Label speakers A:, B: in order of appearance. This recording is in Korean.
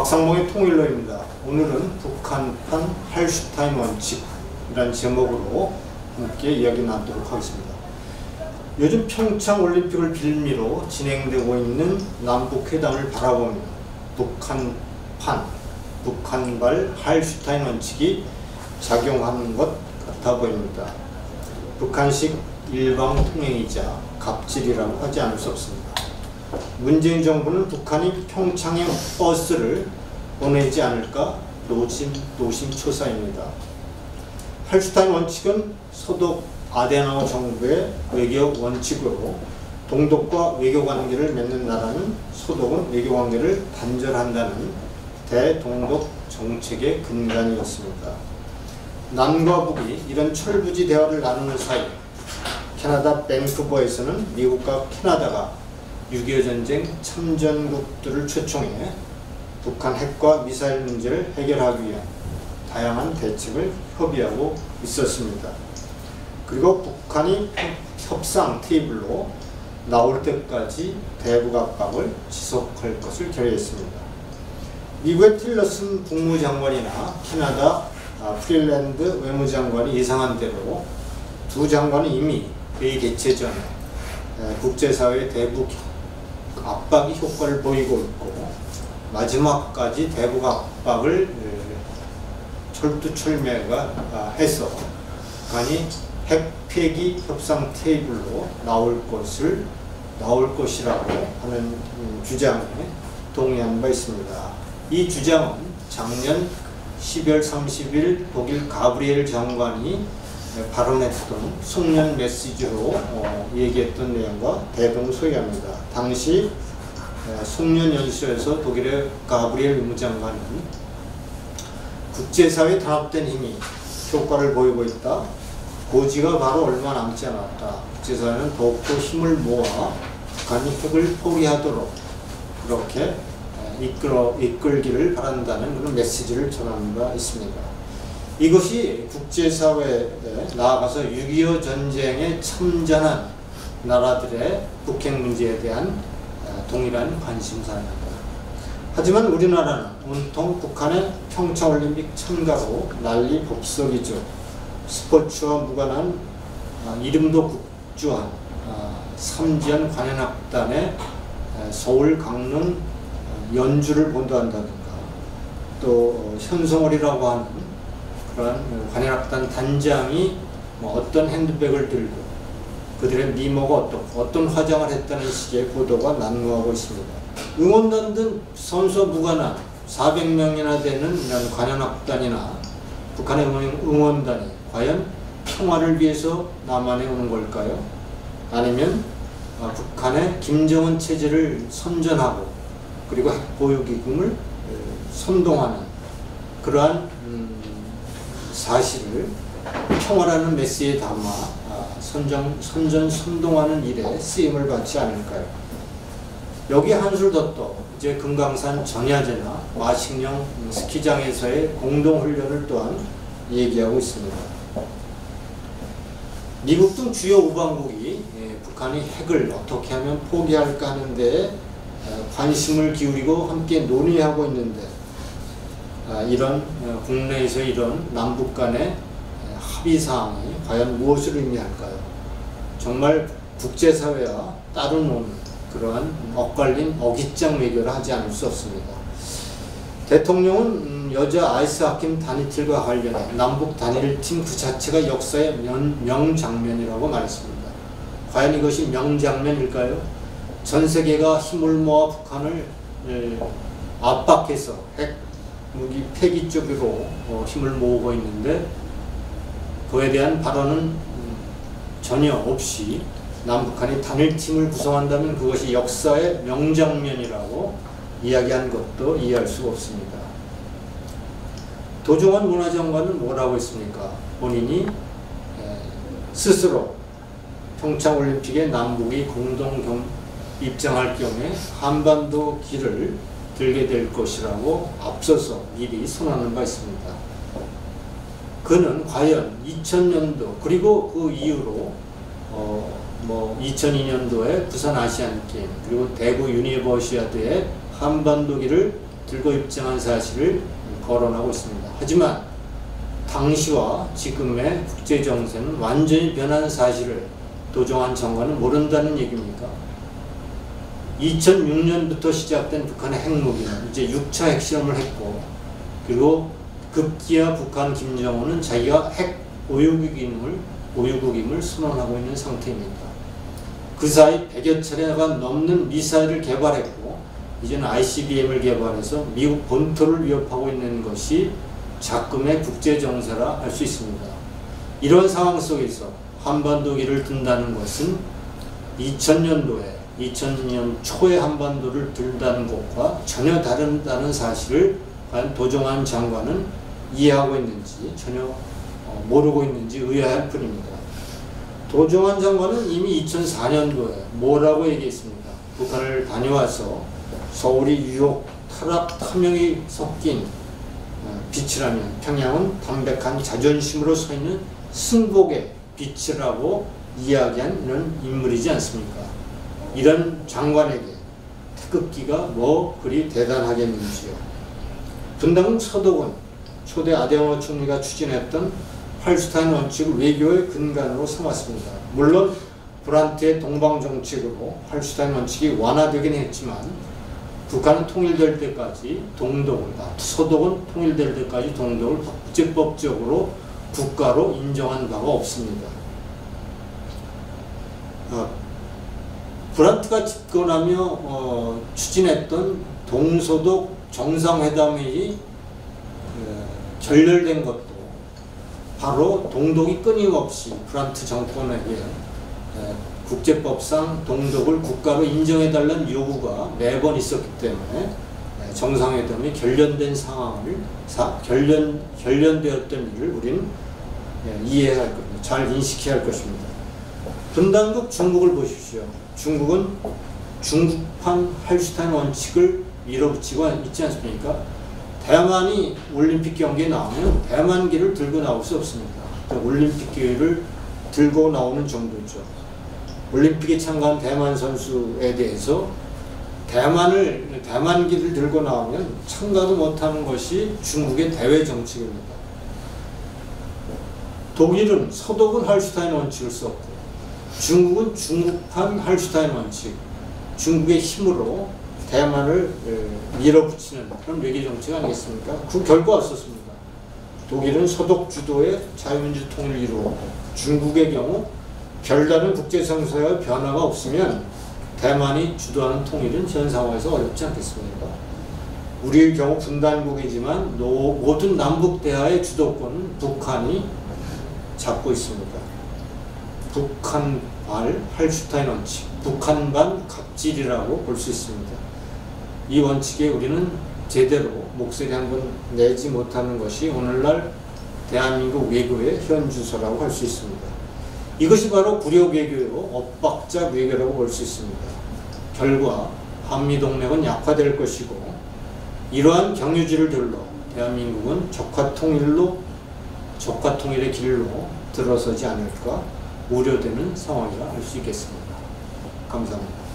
A: 박상봉의 통일로입니다. 오늘은 북한판 할슈타인 원칙이라는 제목으로 함께 이야기 나누도록 하겠습니다. 요즘 평창올림픽을 빌미로 진행되고 있는 남북회담을 바라보며 북한발 할슈타인 원칙이 작용하는 것 같아 보입니다. 북한식 일방통행이자 갑질이라고 하지 않을 수 없습니다. 문재인 정부는 북한이 평창에 버스를 보내지 않을까 노심초사입니다. 할슈타인 원칙은 소독 아데나우 정부의 외교 원칙으로 동독과 외교관계를 맺는 나라는 소독은 외교관계를 단절한다는 대동독 정책의 근간이었습니다. 남과 북이 이런 철부지 대화를 나누는 사이 캐나다 밴쿠버에서는 미국과 캐나다가 6.25 전쟁 참전국들을 초청해 북한 핵과 미사일 문제를 해결하기 위한 다양한 대책을 협의하고 있었습니다. 그리고 북한이 협상 테이블로 나올 때까지 대북 압박을 지속할 것을 결의했습니다. 미국의 틸러슨 국무장관이나 캐나다 프릴랜드 외무장관이 예상한 대로 두 장관은 이미 회의 개최 전에 국제사회의 대북 압박이 효과를 보이고 있고 마지막까지 대북 압박을 철두철미가 해서 북한이 핵 폐기 협상 테이블로 나올 것이라고 하는 주장에 동의한 바 있습니다. 이 주장은 작년 12월 30일 독일 가브리엘 장관이 발언했던 송년 메시지로 얘기했던 내용과 대동소이합니다. 당시 송년 연설에서 독일의 가브리엘 외무장관은 국제사회에 단합된 힘이 효과를 보이고 있다. 고지가 바로 얼마 남지 않았다. 국제사회는 더욱더 힘을 모아 북한이 핵을 포기하도록 그렇게 이끌기를 바란다는 그런 메시지를 전한 바 있습니다. 이것이 국제사회에 나아가서 6.25 전쟁에 참전한 나라들의 북핵 문제에 대한 동일한 관심사입니다. 하지만 우리나라는 온통 북한의 평창올림픽 참가로 난리 법석이죠. 스포츠와 무관한 이름도 국주한 삼지연 관현악단의 서울 강릉 연주를 본다든가 또 현성월이라고 하는 그런 관현악단 단장이 어떤 핸드백을 들고 그들의 미모가 어떤 화장을 했다는 식의 보도가 난무하고 있습니다. 응원단 등 선수와 무관한 400명이나 되는 이런 관현악단이나 북한의 응원단이 과연 평화를 위해서 남한에 오는 걸까요? 아니면 북한의 김정은 체제를 선전하고 그리고 핵보유기금을 선동하는 그러한 사실을 평화라는 메시지에 담아 선동하는 일에 쓰임을 받지 않을까요? 여기 한술 더 이제 금강산 정야제나 마식령 스키장에서의 공동훈련을 또한 얘기하고 있습니다. 미국 등 주요 우방국이 북한이 핵을 어떻게 하면 포기할까 하는데 관심을 기울이고 함께 논의하고 있는데 이런 국내에서 이런 남북 간의 합의사항이 과연 무엇을 의미할까요? 정말 국제사회와 따로 노는 그러한 엇갈린 어깃장 외교를 하지 않을 수 없습니다. 대통령은 여자 아이스하키 단일팀과 관련해 남북 단일팀 그 자체가 역사의 명장면이라고 말했습니다. 과연 이것이 명장면일까요? 전 세계가 힘을 모아 북한을 압박해서 핵무기 폐기 쪽으로 힘을 모으고 있는데 그에 대한 발언은 전혀 없이 남북한이 단일팀을 구성한다면 그것이 역사의 명장면이라고 이야기한 것도 이해할 수가 없습니다. 도종환 문화장관은 뭐라고 했습니까? 본인이 스스로 평창올림픽에 남북이 공동 입장할 경우에 한반도 길을 들게 될 것이라고 앞서서 미리 선언한 바 있습니다. 그는 과연 2000년도 그리고 그 이후로 2002년도에 부산 아시안게임 그리고 대구 유니버시아드의 한반도기를 들고 입장한 사실을 거론하고 있습니다. 하지만 당시와 지금의 국제정세는 완전히 변한 사실을 도종환 장관은 모른다는 얘기입니까? 2006년부터 시작된 북한의 핵무기는 이제 6차 핵실험을 했고, 그리고 급기야 북한 김정은은 자기가 핵 보유국임을 선언하고 있는 상태입니다. 그 사이 100여 차례가 넘는 미사일을 개발했고, 이제는 ICBM을 개발해서 미국 본토를 위협하고 있는 것이 작금의 국제정세라 할 수 있습니다. 이런 상황 속에서 한반도기를 든다는 것은 2000년 초에 한반도를 들다는 것과 전혀 다르다는 사실을 과연 도종환 장관은 이해하고 있는지 전혀 모르고 있는지 의아할 뿐입니다. 도종환 장관은 이미 2004년도에 뭐라고 얘기했습니까? 북한을 다녀와서 서울이 유혹, 타락, 탐욕이 섞인 빛이라면 평양은 담백한 자존심으로 서 있는 승복의 빛이라고 이야기한 이런 인물이지 않습니까? 이런 장관에게 태극기가 뭐 그리 대단하겠는지요. 분당국 서독은 초대 아데노 총리가 추진했던 팔슈타인 원칙을 외교의 근간으로 삼았습니다. 물론 브란트의 동방정책으로 팔슈타인 원칙이 완화되긴 했지만 북한은 통일될 때까지 서독은 통일될 때까지 동독을 국제법적으로 국가로 인정한 바가 없습니다. 브란트가 집권하며 추진했던 동서독 정상회담이 결렬된 것도 바로 동독이 끊임없이 브란트 정권에게 국제법상 동독을 국가로 인정해달라는 요구가 매번 있었기 때문에 정상회담이 결련된 상황을 결련되었던 일을 우리는 이해해야 할 겁니다. 잘 인식해야 할 것입니다. 분단국 중국을 보십시오. 중국은 중국판 팔슈타인 원칙을 밀어붙이고 있지 않습니까? 대만이 올림픽 경기에 나오면 대만기를 들고 나올 수 없습니다. 올림픽기를 들고 나오는 정도죠. 올림픽에 참가한 대만 선수에 대해서 대만기를 들고 나오면 참가도 못하는 것이 중국의 대외 정책입니다. 독일은 서독은 할슈타인 원칙을 썼고, 중국은 중국판 할슈타인 원칙, 중국의 힘으로 대만을 밀어붙이는 그런 외교 정책 아니겠습니까? 그 결과가 없었습니다. 독일은 서독 주도의 자유민주 통일을 이루었고, 중국의 경우 별다른 국제정세의 변화가 없으면 대만이 주도하는 통일은 현 상황에서 어렵지 않겠습니까? 우리의 경우 분단국이지만 모든 남북 대화의 주도권은 북한이 잡고 있습니다. 북한발 할슈타인 원칙, 북한반 갑질이라고 볼 수 있습니다. 이 원칙에 우리는 제대로 목소리 한번 내지 못하는 것이 오늘날 대한민국 외교의 현주소라고 할 수 있습니다. 이것이 바로 굴욕 외교요, 엇박자 외교라고 볼 수 있습니다. 결과 한미동맹은 약화될 것이고, 이러한 경유지를 들러 대한민국은 적화 통일의 길로 들어서지 않을까 우려되는 상황이라 할 수 있겠습니다. 감사합니다.